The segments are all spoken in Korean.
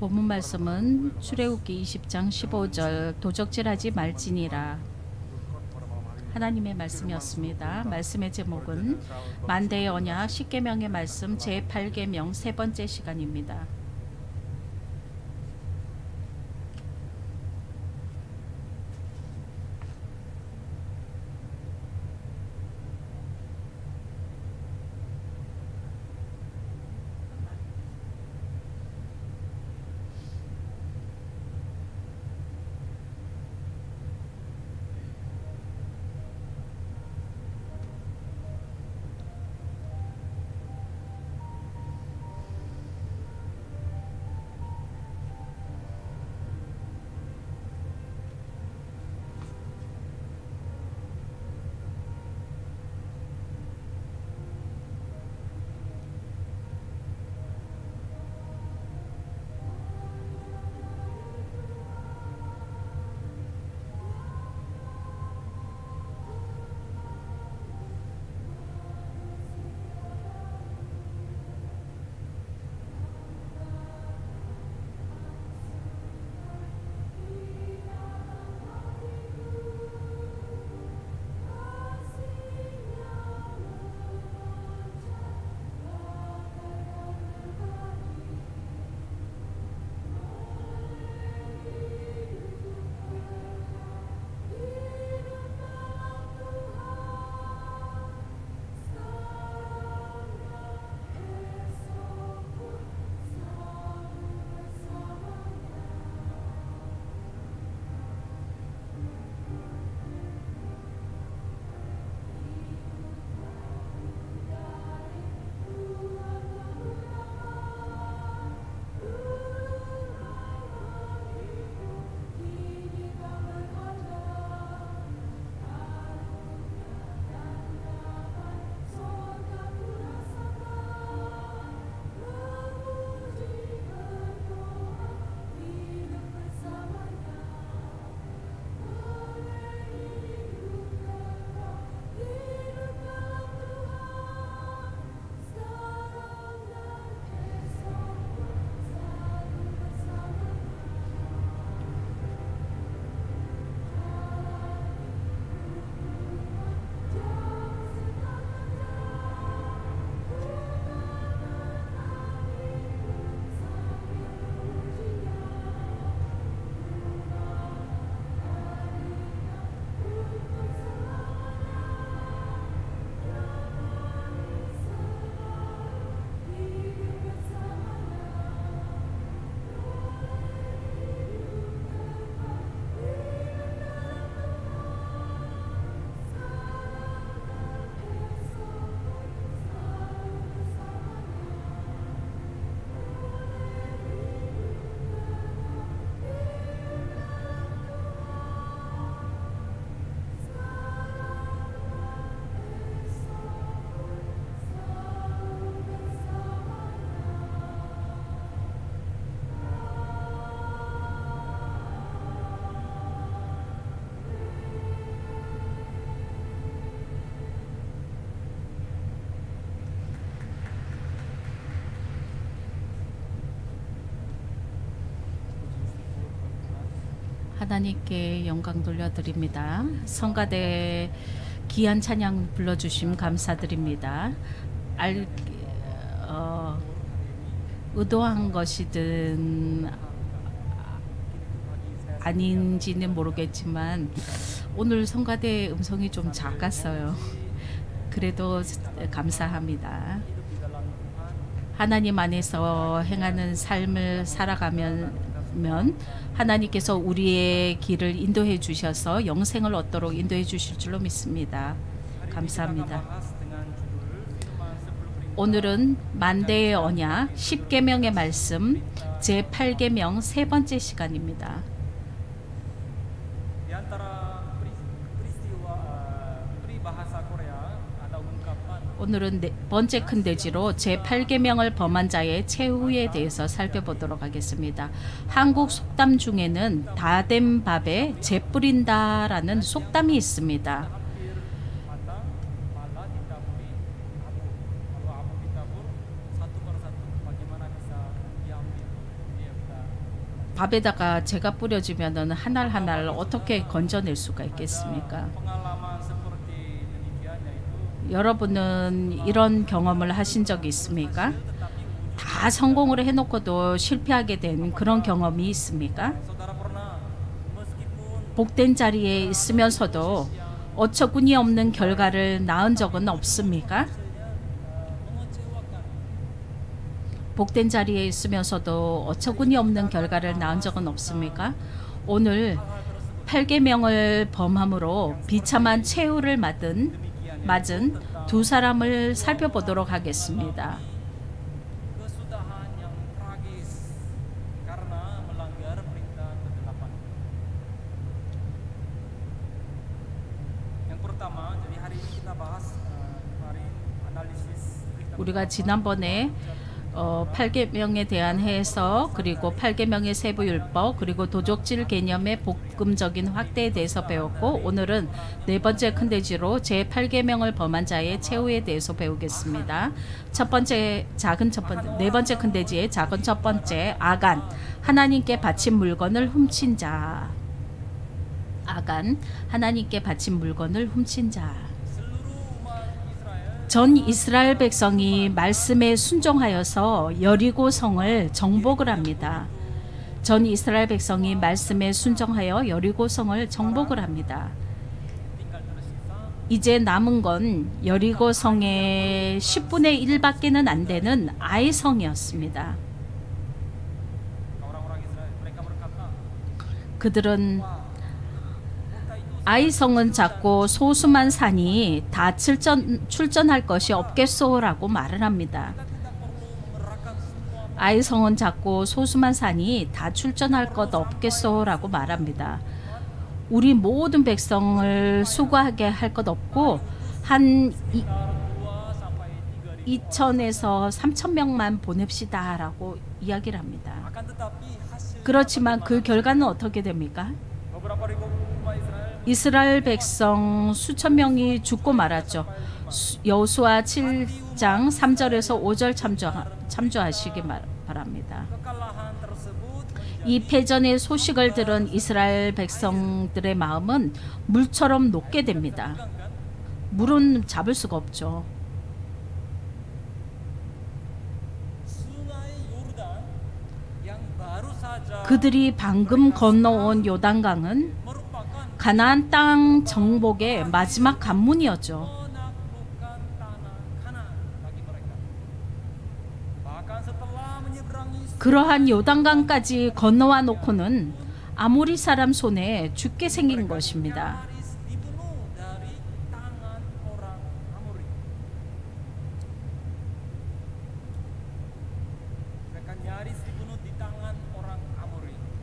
본문 말씀은 출애굽기 20장 15절 도적질하지 말지니라. 하나님의 말씀이었습니다. 말씀의 제목은 만대의 언약 10계명의 말씀 제8계명 세 번째 시간입니다. 하나님께 영광 돌려드립니다. 성가대 귀한 찬양 불러주심 감사드립니다. 의도한 것이든 아닌지는 모르겠지만 오늘 성가대의 음성이 좀 작았어요. 그래도 감사합니다. 하나님 안에서 행하는 삶을 살아가면 하나님께서 우리의 길을 인도해 주셔서 영생을 얻도록 인도해 주실 줄로 믿습니다. 감사합니다. 오늘은 만대의 언약 10계명의 말씀 제8계명 세 번째 시간입니다. 오늘은 네 번째 큰 돼지로 제8계명을 범한 자의 최후에 대해서 살펴보도록 하겠습니다. 한국 속담 중에는 다 된 밥에 재 뿌린다라는 속담이 있습니다. 밥에다가 제가 뿌려지면은 한 알 한 알 어떻게 건져낼 수가 있겠습니까? 여러분은 이런 경험을 하신 적이 있습니까? 다 성공을 해놓고도 실패하게 된 그런 경험이 있습니까? 복된 자리에 있으면서도 어처구니 없는 결과를 낳은 적은 없습니까? 복된 자리에 있으면서도 어처구니 없는 결과를 낳은 적은 없습니까? 오늘 8계명을 범함으로 비참한 최후를 맞은 두 사람을 살펴보도록 하겠습니다. 우리가 지난번에 8계명에 대한 해석, 그리고 8계명의 세부율법, 그리고 도적질 개념의 복음적인 확대에 대해서 배웠고, 오늘은 네 번째 큰 돼지로 제8계명을 범한 자의 최후에 대해서 배우겠습니다. 네 번째 큰 돼지의 작은 첫 번째, 아간, 하나님께 바친 물건을 훔친 자. 아간, 하나님께 바친 물건을 훔친 자. 전 이스라엘 백성이 말씀에 순종하여서 여리고 성을 정복을 합니다. 전 이스라엘 백성이 말씀에 순종하여 여리고 성을 정복을 합니다. 이제 남은 건 여리고 성의 10분의 1밖에는 안 되는 아이 성이었습니다. 그들은 아이성은 작고 소수만 산이 다 출전할 것이 없겠소라고 말을 합니다. 아이성은 작고 소수만 산이 다 출전할 것 없겠소라고 말합니다. 우리 모든 백성을 수고하게 할 것 없고 한 2,000에서 3,000명만 보냅시다라고 이야기를 합니다. 그렇지만 그 결과는 어떻게 됩니까? 이스라엘 백성 수천 명이 죽고 말았죠. 여호수아 7장 3절에서 5절 참조하시기 바랍니다. 이 패전의 소식을 들은 이스라엘 백성들의 마음은 물처럼 녹게 됩니다. 물은 잡을 수가 없죠. 그들이 방금 건너온 요단강은 가나안 땅 정복의 마지막 관문이었죠. 그러한 요단강까지 건너와 놓고는 아모리 사람 손에 죽게 생긴 것입니다.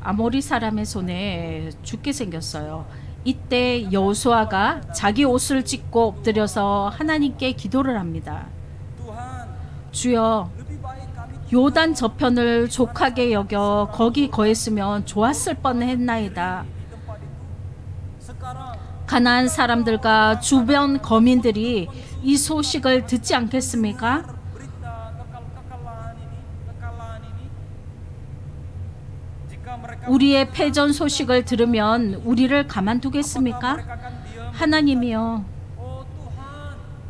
아모리 사람의 손에 죽게 생겼어요. 이때 여호수아가 자기 옷을 찢고 엎드려서 하나님께 기도를 합니다. 주여, 요단 저편을 족하게 여겨 거기 거했으면 좋았을 뻔했나이다. 가나안 사람들과 주변 거민들이 이 소식을 듣지 않겠습니까? 우리의 패전 소식을 들으면 우리를 가만두겠습니까? 하나님이여,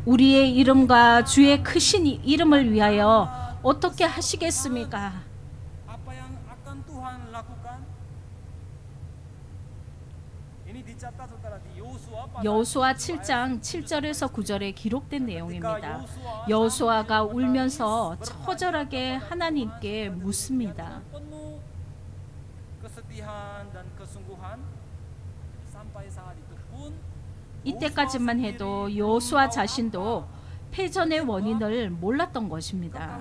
우리의 이름과 주의 크신 이름을 위하여 어떻게 하시겠습니까? 여호수아 7장 7절에서 9절에 기록된 내용입니다. 여호수아가 울면서 처절하게 하나님께 묻습니다. 이때까지만 해도 여호수아 자신도 패전의 원인을 몰랐던 것입니다.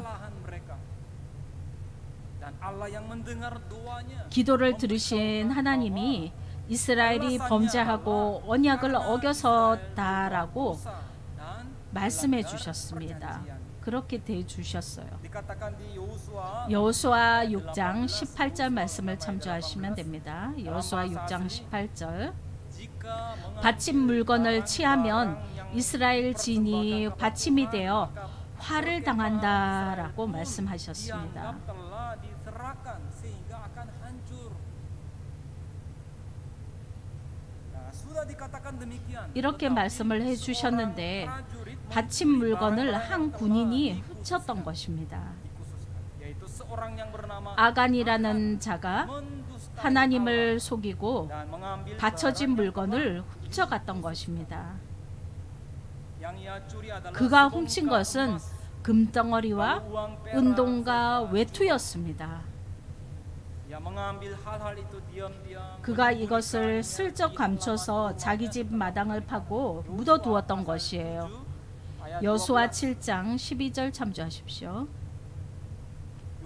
기도를 들으신 하나님이 이스라엘이 범죄하고 언약을 어겨서다라고 말씀해 주셨습니다. 그렇게 대주셨어요. 여호수아 6장 18절 말씀을 참조하시면 됩니다. 여호수아 6장 18절. 바친 물건을 취하면 이스라엘 진이 받침이 되어 화를 당한다라고 말씀하셨습니다. nggak akan hancur. Nah, sudah dikatakan demikian. 이렇게 말씀을 해주셨는데 바친 물건을 한 군인이 훔쳤던 것입니다. yaitu seorang yang bernama 아간이라는 자가 mendustai 하나님을 속이고 dan mengambil 바쳐진 barang 물건을 훔쳐갔던 것입니다. yang ia curi adalah 그가 sebongkah 훔친 것은 emas, 금덩어리와 lalu uang perak, 은동과 serta 외투였습니다. ia mengambil hal-hal itu diam-diam, 그가 이것을 슬쩍 감춰서 자기 집 마당을 파고 묻어두었던 것이에요. 여호수아 7장 12절 참조하십시오.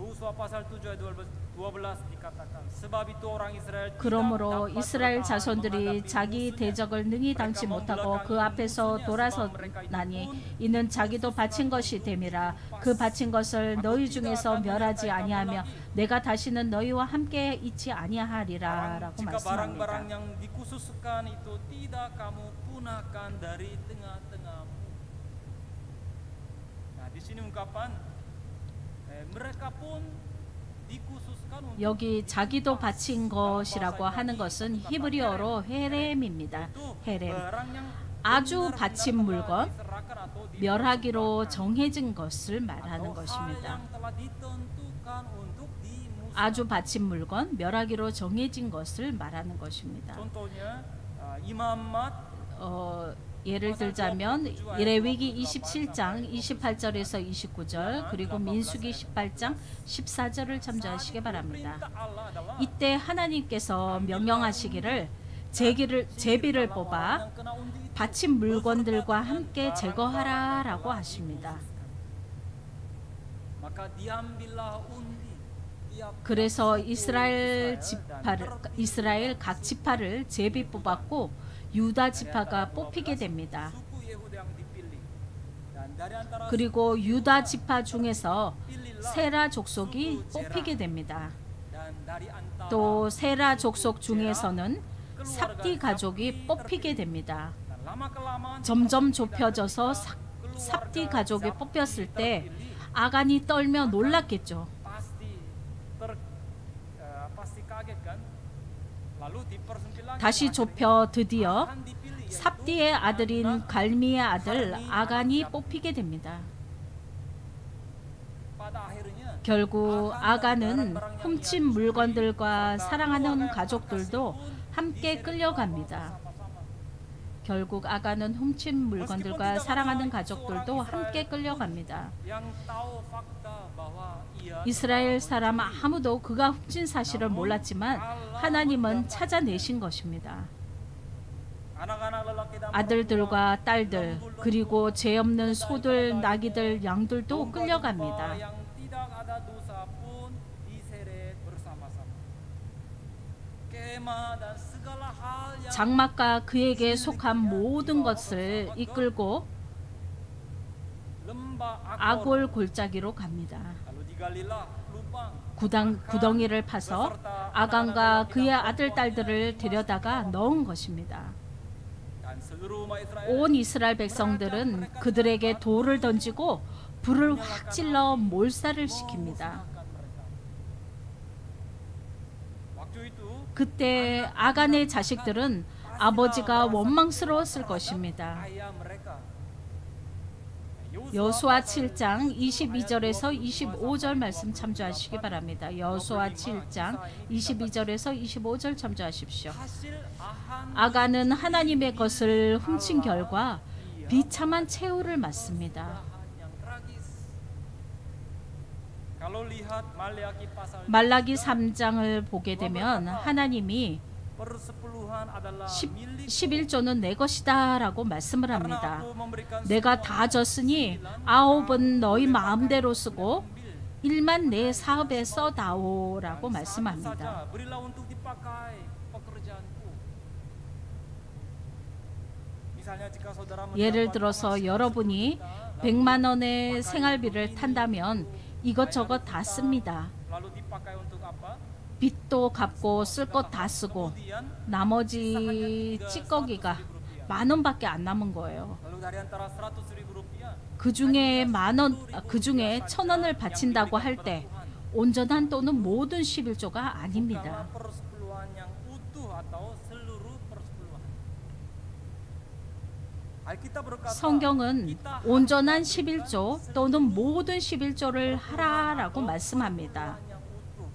Yosua pasal 7 ayat 12 dikatakan sebab itu orang Israel 그러므로 tidak dapat 이스라엘 bertahan 자손들이 menghadapi 자기 musuhnya. 대적을 능히 당치 못하고 그 앞에서 돌아서나니 이는 자기도 바친 것이 됨이라. 그 바친 것을 너희 중에서 멸하지 아니하며 내가 다시는 너희와 함께 있지 아니하리라 라고 Jika barang-barang 말씀합니다. yang dikhususkan itu tidak kamu punahkan dari tengah-tengahmu. Nah, di sini ungkapan mereka pun dikhususkan untuk 여기 자기도 바친 것이라고 하는 것은 히브리어로 헤렘입니다. 헤렘. barang yang 아주 benar-benar 바친 telah 물건, diserahkan atau 멸하기로 dipersembahkan. 정해진 것을 Atau 말하는 hal 것입니다. yang telah ditentukan untuk dimusnahkan. 아주 바친 물건, 멸하기로 정해진 것을 말하는 것입니다. Contohnya Imamat 예를 들자면 레위기 27장 28절에서 29절 그리고 민수기 18장 14절을 참조하시기 바랍니다. 이때 하나님께서 명령하시기를 제비를 뽑아 바친 물건들과 함께 제거하라 라고 하십니다. 그래서 이스라엘 각 지파를 제비 뽑았고 유다 지파가 뽑히게 됩니다. 그리고 유다 지파 중에서 세라 족속이 뽑히게 됩니다. 또 세라 족속 중에서는 삽디 가족이 뽑히게 됩니다. 점점 좁혀져서 삽디 가족이 뽑혔을 때 아간이 떨며 놀랐겠죠. 다시 좁혀 드디어 삽디의 아들인 갈미의 아들 아간이 뽑히게 됩니다. 결국 아간은 훔친 물건들과 사랑하는 가족들도 함께 끌려갑니다. 결국 아간은 훔친 물건들과 사랑하는 가족들도 함께 끌려갑니다. 이스라엘 사람 아무도 그가 훔친 사실을 몰랐지만 하나님은 찾아내신 것입니다. 아들들과 딸들 그리고 죄 없는 소들, 나귀들, 양들도 끌려갑니다. 장막과 그에게 속한 모든 것을 이끌고 아골 골짜기로 갑니다. 구덩이를 파서 아간과 그의 아들, 딸들을 데려다가 넣은 것입니다. 온 이스라엘 백성들은 그들에게 돌을 던지고 불을 확 질러 몰살을 시킵니다. 그때 아간의 자식들은 아버지가 원망스러웠을 것입니다. 여호수아 7장 22절에서 25절 말씀 참조하시기 바랍니다. 여호수아 7장 22절에서 25절 참조하십시오. 아간은 하나님의 것을 훔친 결과 비참한 최후를 맞습니다. 말라기 3장을 보게 되면 하나님이 11조는 내 것이다 라고 말씀을 합니다. 내가 다 줬으니 9은 너희 마음대로 쓰고 1만 내 사업에 써다오 라고 말씀합니다. 예를 들어서 여러분이 100만 원의 생활비를 탄다면 이것저것 다 씁니다. 빚도 갚고 쓸 것 다 쓰고 나머지 찌꺼기가 10,000원밖에 안 남은 거예요. 그 중에 10,000원을 바친다고 할 때 온전한 또는 모든 11조가 아닙니다. Bukanlah persepuluhan yang utuh atau seluruh persepuluhan. Alkitab berkata, 성경은 kita 온전한 11조 또는 모든 11조를 하라라고 말씀합니다. persepuluhan yang utuh.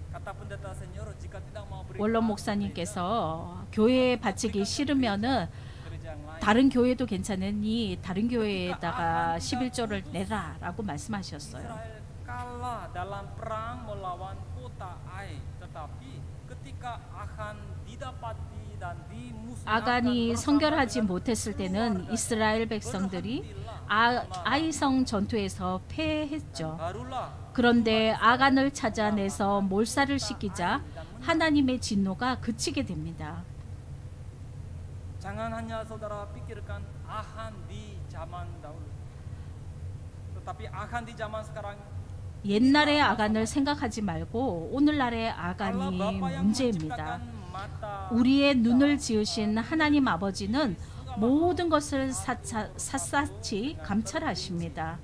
Kata pendeta senior, jika tidak mau beri 원로 목사님께서 교회에 바치기 싫으면은 gereja yang lain. 다른 교회도 괜찮으니 다른 교회에다가 11조를 내라라고 말씀하셨어요. Israel kalah dalam perang melawan kota Ai, tetapi ketika Achan didapati dan dimusnahkan 아간이 bersama 성결하지 dengan 못했을 때는 keluarga, 이스라엘 백성들이 아이성 전투에서 패했죠. barulah 그런데 아간을 찾아내서 몰살을 시키자 하나님의 진노가 그치게 됩니다. jangan hanya saudara pikirkan Achan di zaman dahulu, tetapi Achan di zaman sekarang. 옛날의 아간을 생각하지 말고 오늘날의 Allah 아간이 Bapa yang 문제입니다. menciptakan mata, 우리의 눈을 지으신 하나님 아버지는 모든 것을 샅샅이 감찰하십니다.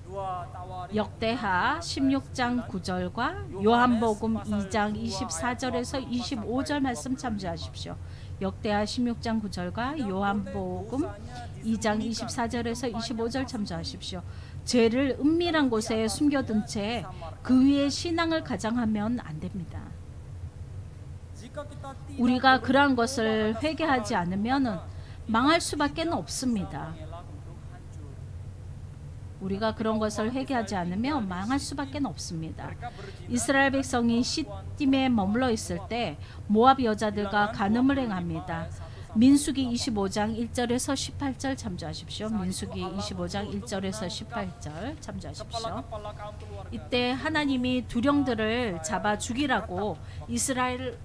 dua Tawarik 역대하 16장 9절과 요한복음 2장 24절에서 25절 말씀 참조하십시오. 역대하 16장 9절과 요한복음 2장 24절에서 25절 참조하십시오. 죄를 은밀한 곳에 숨겨둔 채 그 위에 신앙을 가장하면 안 됩니다. jika kita tidak 우리가 그러한 것을 회개하지 않으면 망할 수밖에 없습니다. mengelak untuk hancur. 우리가 그런 것을 회개하지 않으면 망할 수밖에 없습니다. 이스라엘 백성이 시딤에 머물러 있을 때 모압 여자들과 간음을 행합니다. 민수기 25장 1절에서 18절 참조하십시오. 민수기 25장 1절에서 18절 참조하십시오. Kepala kaum keluarga 이때 하나님이 두령들을 잡아 죽이라고 이스라엘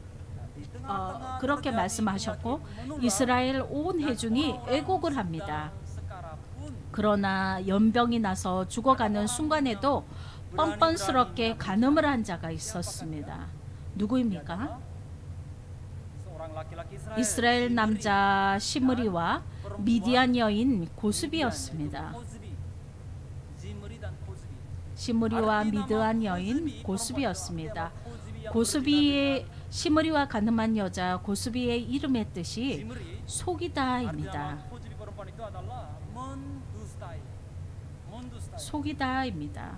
그렇게 말씀하셨고 이스라엘 온 회중이 애곡을 합니다. sekarang pun 그러나 연병이 나서 죽어가는 순간에도 뻔뻔스럽게 간음을 한 자가 있었습니다. 누구입니까? seorang laki-laki 이스라엘 남자 시므리와 미디안 여인 고스비였습니다. Kozbi, Zimri dan Kozbi. 시므리와 미드안 여인 고스비였습니다. 고스비의 시므리와 가늠한 여자 고스비의 이름의 뜻이 Zimri, 속이다입니다. arti Kozbi perempuan itu adalah mendustai. Mendustai. 속이다입니다.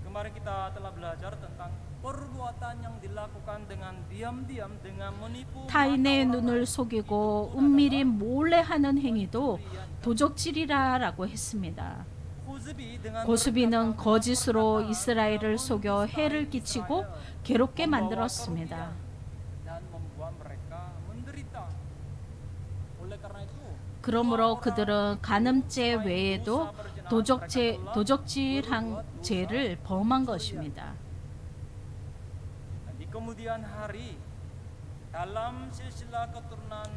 Kemarin kita telah belajar tentang perbuatan yang dilakukan dengan diam-diam dengan menipu 타인의 mata orang 눈을 lain. 속이고 은밀히 몰래 하는 행위도 도적질이라고 했습니다. Kozbi dengan 고스비는 berkata, 거짓으로 "Kata-kata 이스라엘을 yang 속여 mendustai 해를 끼치고 Israel, 괴롭게 membawa 만들었습니다. kerugian dan membuat mereka menderita. Oleh karena itu, 그러므로 그들은 간음죄 외에도 도적질한 죄를 범한 것입니다. dan di kemudian hari dalam silsilah keturunan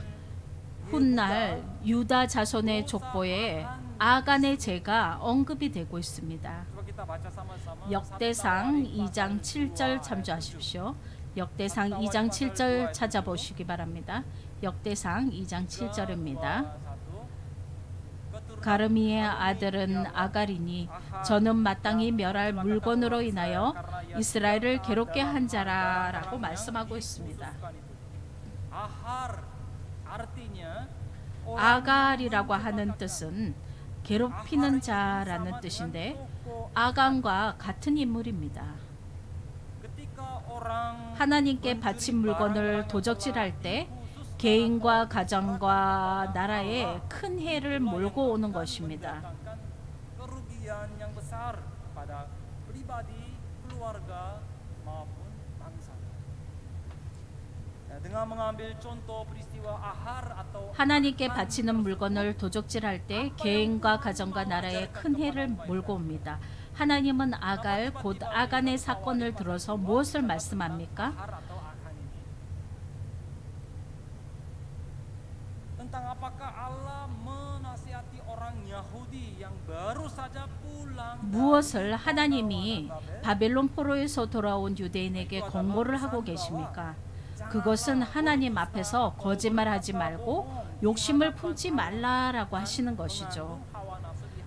훗날 유다 자손의 족보에 아간의 죄가 언급이 되고 있습니다. Coba kita baca sama-sama. 역대상 2장 7절 참조하십시오. 역대상 2장 7절 찾아보시기 바랍니다. 역대상 2장 7절입니다. 가르미의 아들은 아갈이니 저는 마땅히 멸할 물건으로 인하여 이스라엘을 괴롭게 한 자라라고 말씀하고 있습니다. Ahar artinya 아갈이라고 하는 뜻은 괴롭히는 자라는 뜻인데 아간과 같은 인물입니다. ketika orang 하나님께 바친 물건을 도적질할 때 개인과 가정과 나라에 큰 해를 몰고 오는 것입니다. mendatangkan kerugian yang besar pada pribadi, keluarga maupun bangsa. Dengan mengambil contoh peristiwa Ahar atau 하나님께 바치는 물건을 도적질할 때 개인과 가정과 나라에 큰 해를 몰고 옵니다. 하나님은 아갈 곧 아간의 사건을 들어서 무엇을 말씀합니까? Ahar atau Achan ini. Tentang apakah Allah menasihati orang Yahudi yang baru saja pulang 무엇을 하나님이 바벨론 포로에서 돌아온 유대인에게 권고를 하고 계십니까? 그것은 하나님 앞에서 거짓말하지 말고 욕심을 품지 말라라고 하시는 것이죠.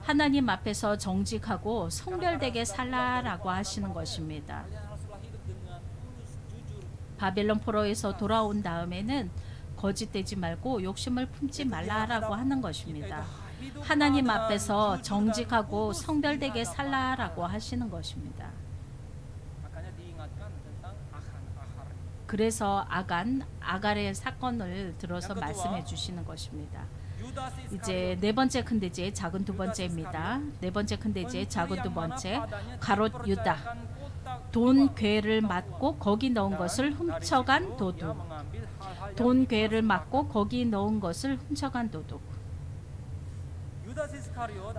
하나님 앞에서 정직하고 성별되게 살라라고 하시는 것입니다. Kalian haruslah hidup dengan tulus, jujur. 바벨론 포로에서 돌아온 다음에는 거짓되지 말고 욕심을 품지 말라라고 하는 것입니다. 하나님 앞에서 정직하고 성별되게 살라라고 하시는 것입니다. Makanya diingatkan tentang Achan. 그래서 아갈의 사건을 들어서 말씀해 주시는 것입니다. 이제 네 번째 큰 돼지의 작은 두 번째입니다. 네 번째 큰 돼지의 작은 두 번째, 가롯 유다. 돈 괴를 맞고 거기 넣은 것을 훔쳐간 도둑. 돈 괴를 맞고 거기 넣은 것을 훔쳐간 도둑.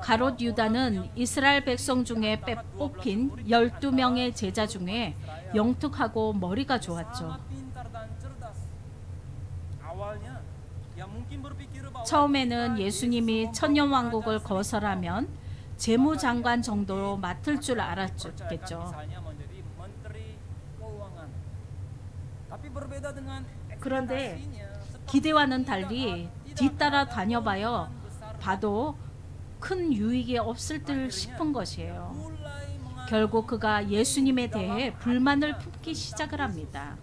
가롯 유다는 이스라엘 백성 중에 뽑힌 12명의 제자 중에 영특하고 머리가 좋았죠. 처음에는 예수님이 천년왕국을 거설하면 재무장관 정도로 맡을 줄 알았겠죠. 그런데 기대와는 달리 뒤따라 다녀봐도 큰 유익이 없을 듯 싶은 것이에요. 결국 그가 예수님에 대해 불만을 품기 시작을 합니다.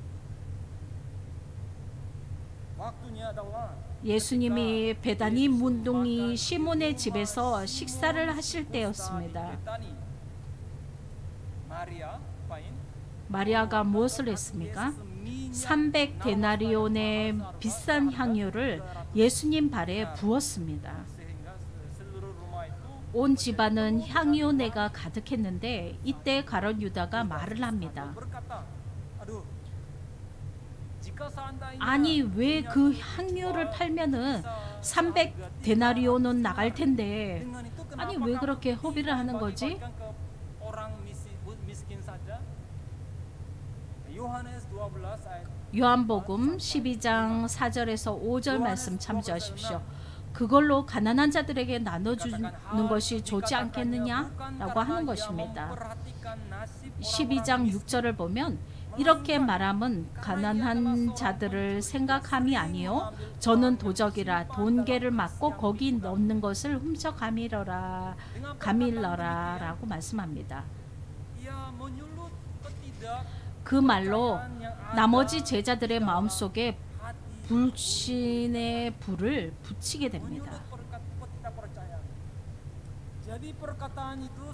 예수님이 베다니 문둥이 시몬의 집에서 식사를 하실 때였습니다. 마리아가 무엇을 했습니까? 300데나리온의 비싼 향유를 예수님 발에 부었습니다. 온 집안은 향유내가 가득했는데 이때 가롯 유다가 말을 합니다. 아니 왜 그 향유를 팔면은 300데나리온은 나갈 텐데 아니 왜 그렇게 허비를 하는 거지? 요한복음 12장 4절에서 5절 말씀 참조하십시오. 그걸로 가난한 자들에게 나눠주는 것이 좋지 않겠느냐라고 하는 것입니다. 12장 6절을 보면 이렇게 말함은 가난한 자들을 생각함이 아니요 저는 도적이라 돈계를 맞고 거기 넣는 것을 훔쳐 가밀러라라고 말씀합니다. 그 말로 나머지 제자들의 마음속에 불신의 불을 붙이게 됩니다.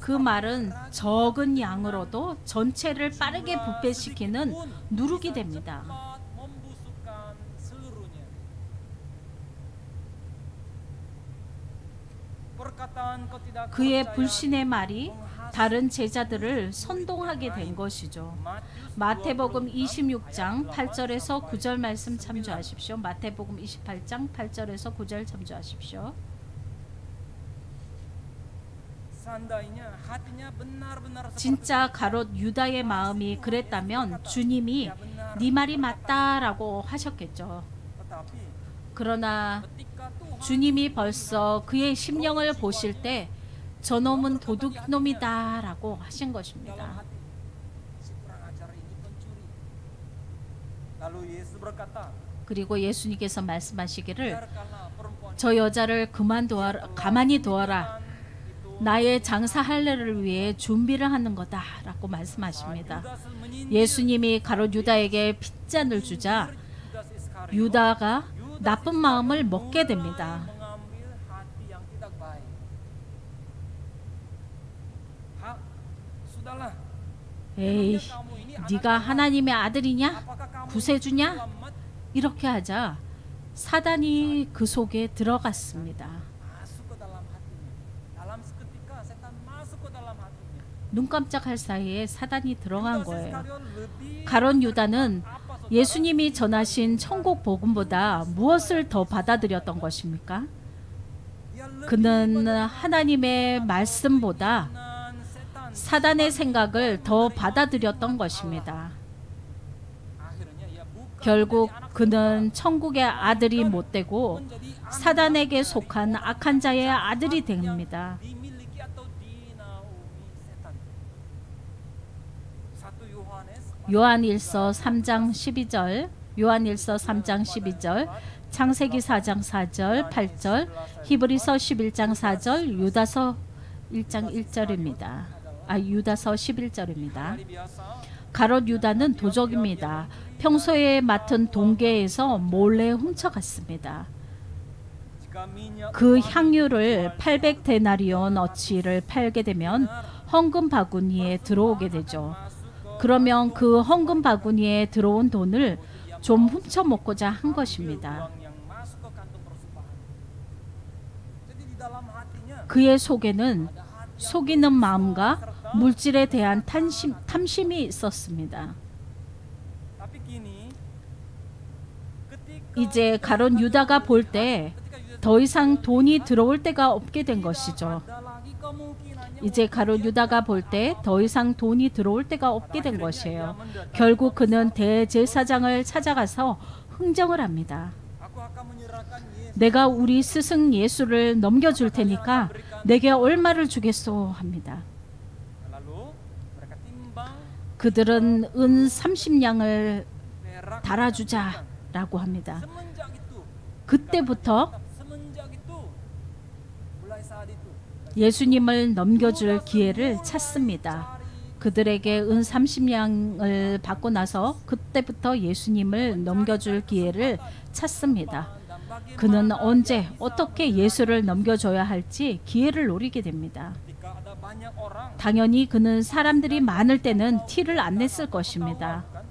그 말은 적은 양으로도 전체를 빠르게 부패시키는 누룩이 됩니다. 그의 불신의 말이 다른 제자들을 선동하게 된 것이죠. 마태복음 26장 8절에서 9절 말씀 참조하십시오. 마태복음 28장 8절에서 9절 참조하십시오. 진짜 가롯 유다의 마음이 그랬다면 주님이 네 말이 맞다라고 하셨겠죠. 그러나 주님이 벌써 그의 심령을 보실 때 저놈은 도둑놈이다라고 하신 것입니다. 그리고 예수님께서 말씀하시기를 저 여자를 가만히 두어라. 나의 장사 할례를 위해 준비를 하는 거다라고 말씀하십니다. 예수님이 가롯 유다에게 핏잔을 주자 유다가 나쁜 마음을 먹게 됩니다. 에이, 네가 하나님의 아들이냐? 구세주냐? 이렇게 하자 사단이 그 속에 들어갔습니다. 눈 깜짝할 사이에 사단이 들어간 거예요. 가롯 유다는 예수님이 전하신 천국 복음보다 무엇을 더 받아들였던 것입니까? 그는 하나님의 말씀보다 사단의 생각을 더 받아들였던 것입니다. 결국 그는 천국의 아들이 못되고 사단에게 속한 악한 자의 아들이 됩니다. 요한일서 3장 12절, 요한일서 3장 12절, 창세기 4장 4절, 8절, 히브리서 11장 4절, 유다서 1장 1절입니다. 유다서 11절입니다. Hari biasa 가롯 유다는 도적입니다. 평소에 맡은 동계에서 몰래 훔쳐갔습니다. jika minyak 그 향유를 800데나리온 어치를 팔게 되면 헌금 바구니에 들어오게 되죠. 그러면 그 헌금 바구니에 들어온 돈을 좀 훔쳐 먹고자 한 것입니다. uang yang masuk ke kantung persembahan. Jadi di dalam hatinya 그의 속에는 속이는 마음과 물질에 대한 탐심이 있었습니다. tapi kini ketika 이제 가롯 유다가 볼 때 더 이상 돈이 들어올 때가 없게 된 것이죠. ada lagi kemungkinannya 이제 가롯 유다가 볼 때 더 이상 돈이 들어올 때가 없게 된 것이에요. 결국 그는 대제사장을 찾아가서 흥정을 합니다. aku akan menyerahkan Yesus 내가 우리 스승 예수를 넘겨줄 테니까 내게 얼마를 주겠소 합니다. lalu mereka timbang 그들은 은 30냥을 perak 달아주자라고 합니다. semenjak itu 그때부터 semenjak itu mulai saat itu 예수님을 넘겨줄 기회를 찾습니다. 그들에게 은 30냥을 받고 나서 그때부터 예수님을 넘겨줄 기회를 찾습니다. 그는 언제 어떻게 예수를 넘겨줘야 할지 기회를 노리게 됩니다. ketika ada banyak orang 당연히 그는 사람들이 많을 때는 티를 안 냈을 것입니다. kan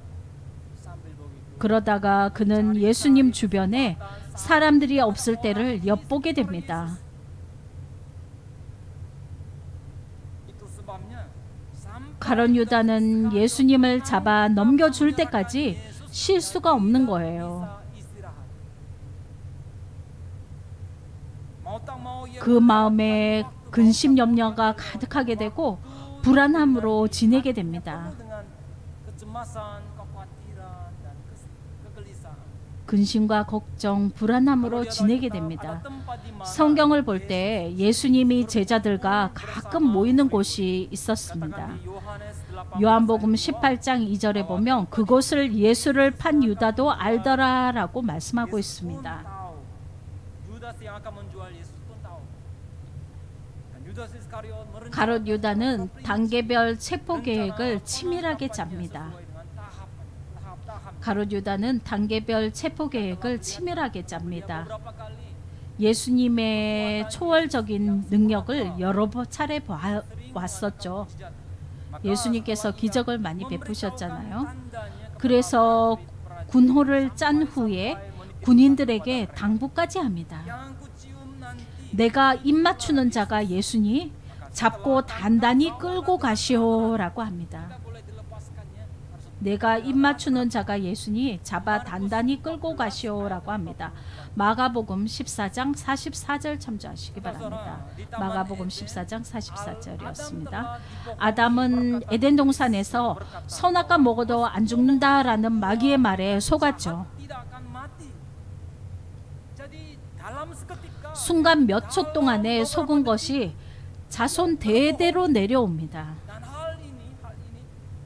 sambil begitu 그러다가 그는 예수님 주변에 사람들이 없을 때를 엿보게 됩니다. itu sebabnya sampai 가롯 유다는 예수님을 잡아 넘겨줄 때까지 쉴 수가 없는 거예요. istirahat mau tak mau ia 그 마음에 근심 염려가 가득하게 되고 불안함으로 지내게 됩니다. penuh dengan kecemasan, kekhawatiran dan kegelisahan. 근심과 걱정, 불안함으로 지내게 됩니다. Ada tempat di mana 성경을 볼 때 예수님이 제자들과 가끔 모이는 곳이 있었습니다. Yohanes 8 요한복음 18장 2절에 보면 그곳을 예수를 판 유다도 알더라라고 말씀하고 있습니다. tahu. Judas yang akan menjual Yesus pun tahu. Dan Judas Iskariot merencanakan 가롯 유다는 단계별 체포 계획을 치밀하게 짭니다. sesuai dengan tahap-tahap. 가롯 유다는 단계별 체포 계획을 치밀하게 짭니다. Beberapa kali 예수님의 초월적인 능력을 여러 차례 봐왔었죠. 예수님께서 기적을 많이 베푸셨잖아요. 그래서 군호를 짠 후에 군인들에게 당부까지 합니다. yang kucium nanti 내가 입 맞추는 자가 예수니 잡고 단단히 끌고 가시오라고 합니다. boleh dilepaskannya harus 내가 입 맞추는 자가 예수니 잡아 단단히 끌고 가시오라고 합니다. 마가복음 14장 44절 참조하시기 바랍니다. 마가복음 14장 44절이었습니다. 아담은 에덴 동산에서 선악과 먹어도 안 죽는다라는 마귀의 말에 속았죠. tidak akan mati. Jadi dalam seketika 순간 몇 초 동안에 속은 것이 자손 대대로 내려옵니다. dan hal ini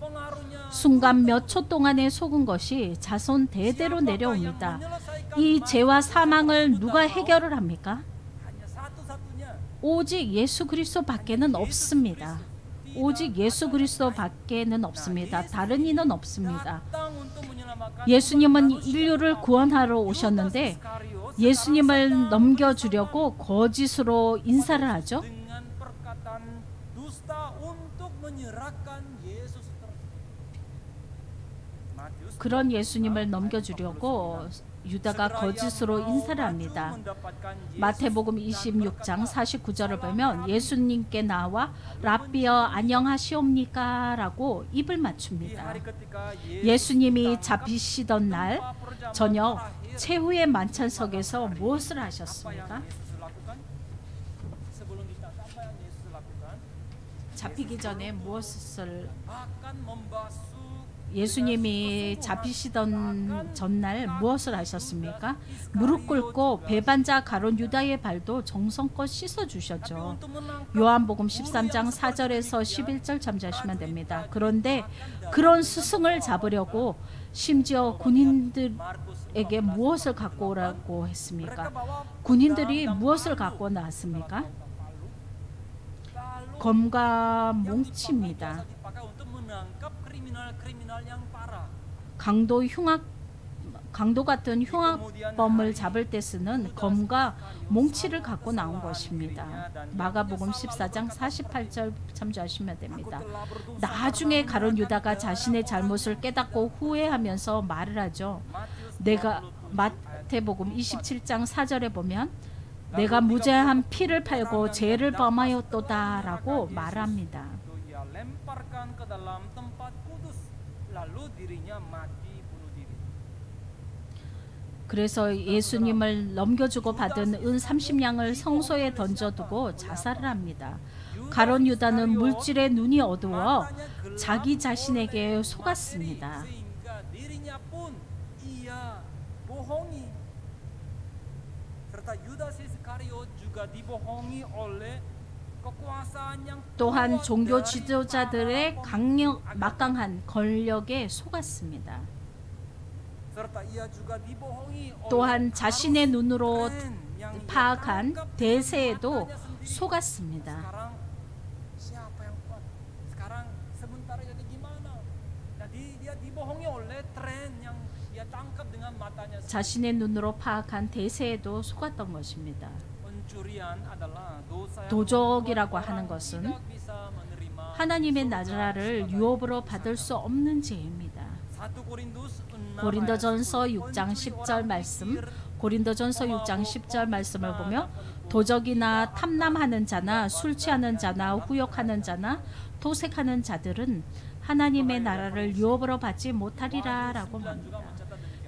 pengaruhnya 순간 몇 초 동안에 속은 것이 자손 대대로 내려옵니다. 이 죄와 사망을 누가 해결을 합니까? hanya satu-satunya 오직 예수 그리스도밖에는 없습니다. 오직 예수 그리스도밖에는 없습니다. 다른 이는 없습니다. datang untuk menyelamatkan 예수님은 인류를 구원하러 오셨는데 Iskariot 예수님을 넘겨주려고 거짓으로 인사를 하죠. dengan perkataan dusta untuk menyerahkan Yesus tersebut. Matius 그런 예수님을 넘겨주려고 유다가 거짓으로 인사를 합니다. 마태복음 26장 49절을 보면 예수님께 나와 라비어 안녕하시옵니까? 라고 입을 맞춥니다. 예수님이 잡히시던 날 저녁 최후의 만찬석에서 무엇을 하셨습니까? 잡히기 전에 무엇을 예수님이 잡히시던 전날 무엇을 하셨습니까? 무릎 꿇고 배반자 가롯 유다의 발도 정성껏 씻어 주셨죠. 요한복음 13장 4절에서 11절 참조하시면 됩니다. 그런데 그런 스승을 잡으려고 심지어 군인들에게 무엇을 갖고 오라고 했습니까? 군인들이 무엇을 갖고 나왔습니까? 검과 몽치입니다. dipakai untuk menangkap kriminal-kriminal yang parah. 강도 같은 흉악범을 잡을 때 쓰는 검과 몽치를 갖고 나온 것입니다. 마가복음 14장 48절 참조하시면 됩니다. 나중에 가룟 유다가 자신의 잘못을 깨닫고 후회하면서 말을 하죠. 마태복음 27장 4절에 보면 내가 무죄한 피를 팔고 죄를 범하였도다 라고 말합니다. Ia lemparkan ke dalam tempat kudus, lalu dirinya mati bunuh diri. 그래서 예수님을 넘겨주고 받은 은 30냥을 성소에 던져두고 자살을 합니다. 가룟 유다는 물질에 눈이 어두워 자기 자신에게 속았습니다. Sehingga dirinya pun ia bohongi. Serta Yudas Iskariot juga dibohongi oleh kekuasaan yang 또한 kuat 종교 dari 지도자들의 para pemimpin agama. 막강한 권력에 속았습니다. Serta ia juga dibohongi oleh 또한 자신의 눈으로 tren yang ia 파악한 tangkap dengan 대세에도 matanya sendiri. 속았습니다. Sekarang siapa yang kuat? Sekarang sementara jadi gimana? Jadi dia dibohongi oleh tren yang dia tangkap dengan matanya sendiri. 자신의 눈으로 파악한 대세에도 속았던 것입니다. Pencurian adalah dosa yang 도적이라고 membuat 하는 orang 것은 tidak bisa menerima 하나님의 surga 나라를 sebagai 유업으로 tebusan. 받을 수 없는 죄입니다. 1 Korintus 6 고린도전서 ayat 6장 10. 10절 말씀, 고린도전서 6장 10절 말씀을 보며 도적이나 탐남하는 자나 술 취하는 자나 후욕하는 자나 도색하는 자들은 하나님의 나라를 유업으로 받지 못하리라 라고 합니다.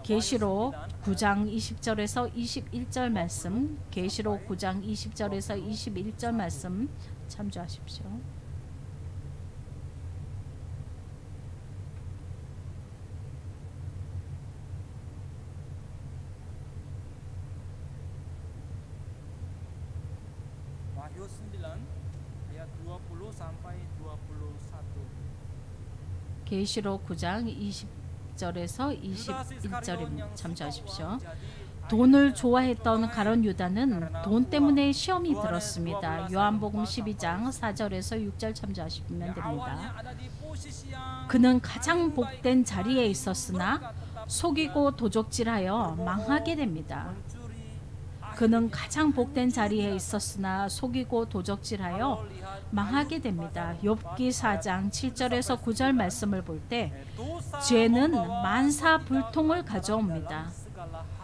계시록 9장 20절에서 21절 말씀, 계시록 9장 20절에서 21절 말씀 참조하십시오. Wahyu 9 ayat 20 sampai 21. 계시록 9장 20절에서 Yudas Iskariot 21절입니다. yang 참조하십시오. suka uang jadi 돈을 좋아했던 가룟 유다는 돈 때문에 시험이 들었습니다. 요한복음 12장 4절에서 6절 참조하시면 awalnya 됩니다. ada di posisi yang 그는 가장 복된 자리에 있었으나 속이고 도적질하여 망하게 됩니다. mencuri. 그는 가장 복된 자리에 있었으나 속이고 도적질하여 망하게 됩니다. 욥기 4장 7절에서 9절 말씀을 볼 때 죄는 만사불통을 가져옵니다.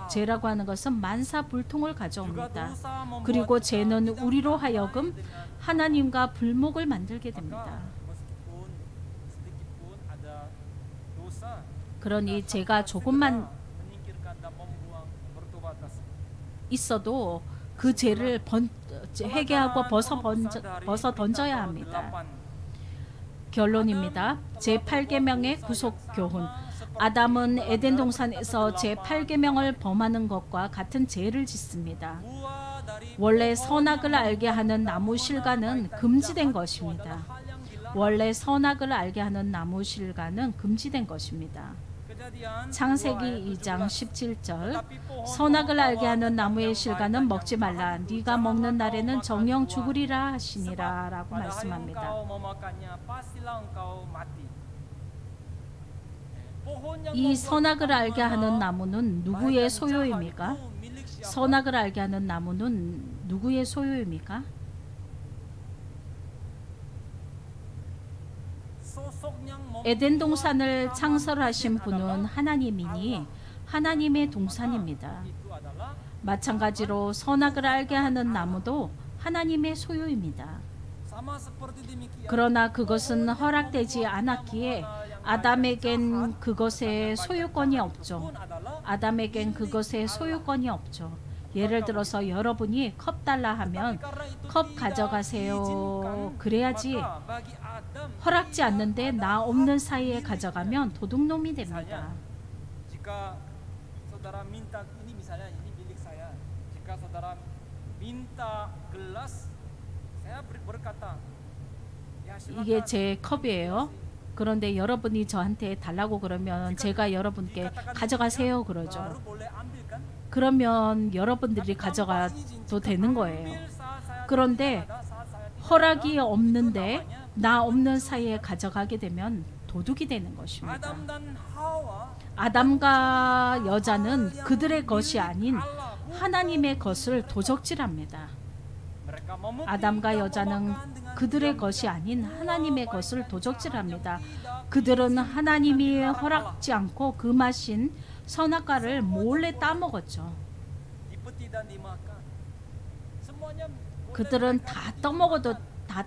죄라고 하는 것은 만사불통을 가져옵니다. 그리고 죄는 우리로 하여금 하나님과 불목을 만들게 됩니다. Meskipun sedikit pun ada dosa, 그러니 제가 조금만 menyingkirkan dan membuang bertobat. 있어도 그 죄를 회개하고 벗어 던져야 합니다. 결론입니다. 제8계명의 구속 교훈. 아담은 에덴 동산에서 제8계명을 범하는 것과 같은 죄를 짓습니다. 원래 선악을 알게 하는 나무 실과는 금지된 것입니다. 원래 선악을 알게 하는 나무 실과는 금지된 것입니다. 창세기 2장 17절 선악을 알게 하는 나무의 실과는 먹지 말라 네가 먹는 날에는 정령 죽으리라 하시니라 라고 말씀합니다. 이 선악을 알게 하는 나무는 누구의 소유입니까? 선악을 알게 하는 나무는 누구의 소유입니까? 에덴 동산을 창설하신 분은 하나님이니 하나님의 동산입니다. 마찬가지로 선악을 알게 하는 나무도 하나님의 소유입니다. 그러나 그것은 허락되지 않았기에 아담에겐 그것의 소유권이 없죠. 아담에겐 그것의 소유권이 없죠. 예를 들어서 여러분이 컵 달라 하면 컵 가져가세요. 그래야지 허락지 않는데 나 없는 사이에 가져가면 도둑놈이 됩니다. Jika saudara minta ini misalnya ini milik saya. Jika saudara minta gelas, saya berkata, ya 이게 silakan. 제 컵이에요. 그런데 여러분이 저한테 달라고 그러면 제가 여러분께 가져가세요 그러죠. Baru boleh ambil kan? 그러면 여러분들이 가져가도 되는 거예요. 그런데 허락이 없는데 나 없는 사이에 가져가게 되면 도둑이 되는 것입니다. 아담 dan Hawa 아담과 여자는 그들의 것이 아닌 하나님의 것을 도적질합니다. mereka memukul 아담과 여자는 그들의 것이 아닌 하나님의 것을 도적질합니다. 그들은 하나님이 허락지 않고 금하신 선악과를 몰래 따먹었죠. dipeti dan dimakan. Semuanya 그들은 다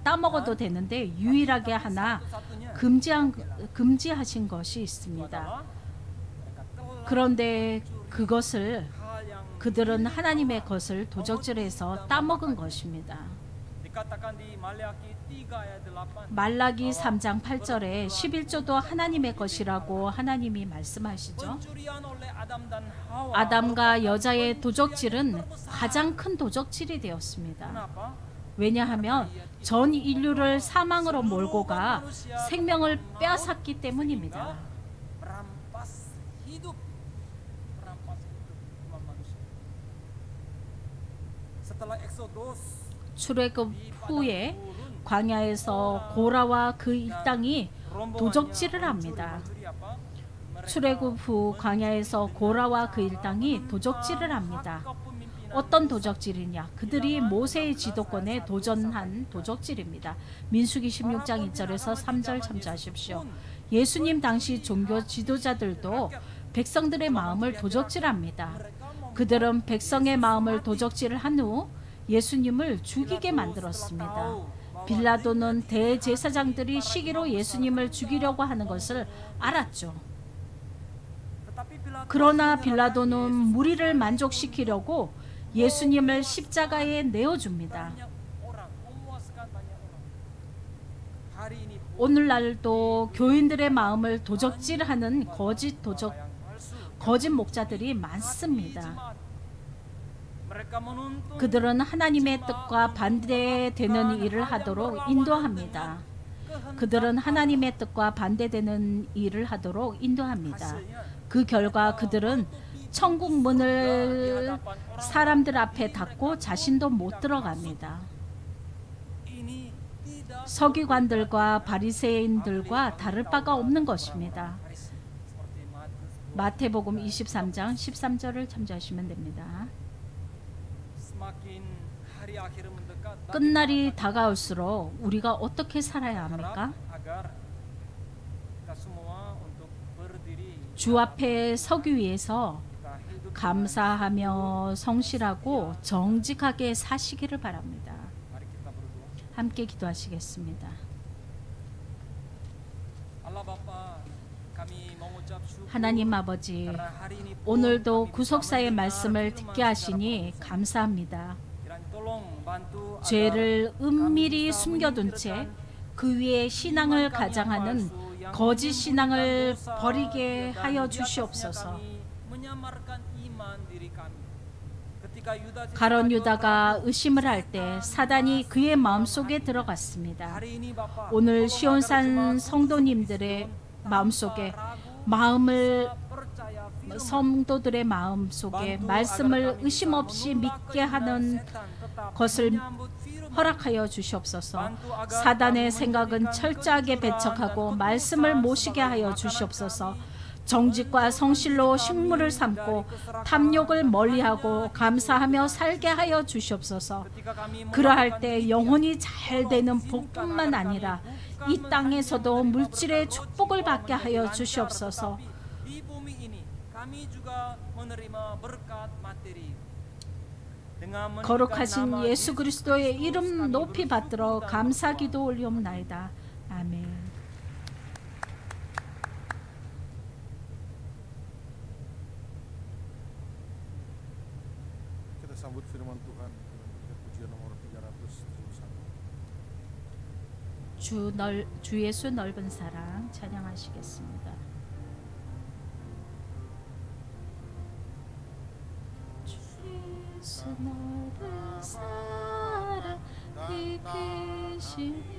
따먹어도 되는데 유일하게 하나 satu-satunya 금지하신 것이 있습니다. adalah mereka telah 그런데 그것을 hal yang 그들은 하나님의 것을 도적질해서 따먹은 것입니다. dikatakan di Maleakhi 3 ayat 8. 말라기 3장 8절에 11조도 하나님의 것이라고 하나님이 말씀하시죠. Pencurian oleh Adam dan Hawa. 아담과 여자의 도적질은 가장 큰 도적질이 되었습니다. Kenapa? 왜냐하면 전 인류를 사망으로 몰고 가 생명을 빼앗았기 때문입니다. merampas hidup umat manusia. Setelah Exodus 출애굽 후에 광야에서 고라와 그 일당이 도적질을 합니다. 출애굽 후 광야에서 고라와 그 일당이 도적질을 합니다. 어떤 도적질이냐? 그들이 모세의 지도권에 도전한 도적질입니다. 민수기 16장 2절에서 3절 참조하십시오. 예수님 당시 종교 지도자들도 백성들의 마음을 도적질합니다. 그들은 백성의 마음을 도적질한 후 예수님을 죽이게 만들었습니다. 빌라도는 대제사장들이 시기로 예수님을 죽이려고 하는 것을 알았죠. 그러나 빌라도는 무리를 만족시키려고 예수님을 십자가에 내어줍니다. 오늘날도 교인들의 마음을 도적질하는 거짓 목자들이 많습니다. 그들은 하나님의 뜻과 반대되는 일을 하도록 인도합니다. 그들은 하나님의 뜻과 반대되는 일을 하도록 인도합니다. 그 결과 그들은 천국 문을 사람들 앞에 닫고 자신도 못 들어갑니다. 서기관들과 바리새인들과 다를 바가 없는 것입니다. 마태복음 23장 13절을 참조하시면 됩니다. 끝날이 다가올수록 우리가 어떻게 살아야 합니까? 주 앞에 서기 위해서 감사하며 성실하고 정직하게 사시기를 바랍니다. 함께 기도하시겠습니다. 하나님 아버지, 오늘도 구속사의 말씀을 듣게 하시니 감사합니다. 죄를 은밀히 숨겨둔 채 그 위에 신앙을 가장하는 거짓 신앙을 버리게 하여 주시옵소서. 가룟 유다가 의심을 할 때 사단이 그의 마음속에 들어갔습니다. 오늘 시온산 성도님들의 마음속에 성도들의 마음속에 말씀을 의심 없이 믿게 하는 것을 허락하여 주시옵소서. 사단의 생각은 철저하게 배척하고 말씀을 모시게 하여 주시옵소서. 정직과 성실로 식물을 삼고 탐욕을 멀리하고 감사하며 살게 하여 주시옵소서. 그러할 때 영혼이 잘 되는 복뿐만 아니라 이 땅에서도 물질의 축복을 받게 하여 주시옵소서. 거룩하신 예수 그리스도의 이름 높이 받들어 감사기도 올리옵나이다. 아멘. Kita sambut firman Tuhan dengan pujian nomor 371. 주 예수 넓은 사랑 찬양하시겠습니다. 주 예수 넓은 사랑 깊으신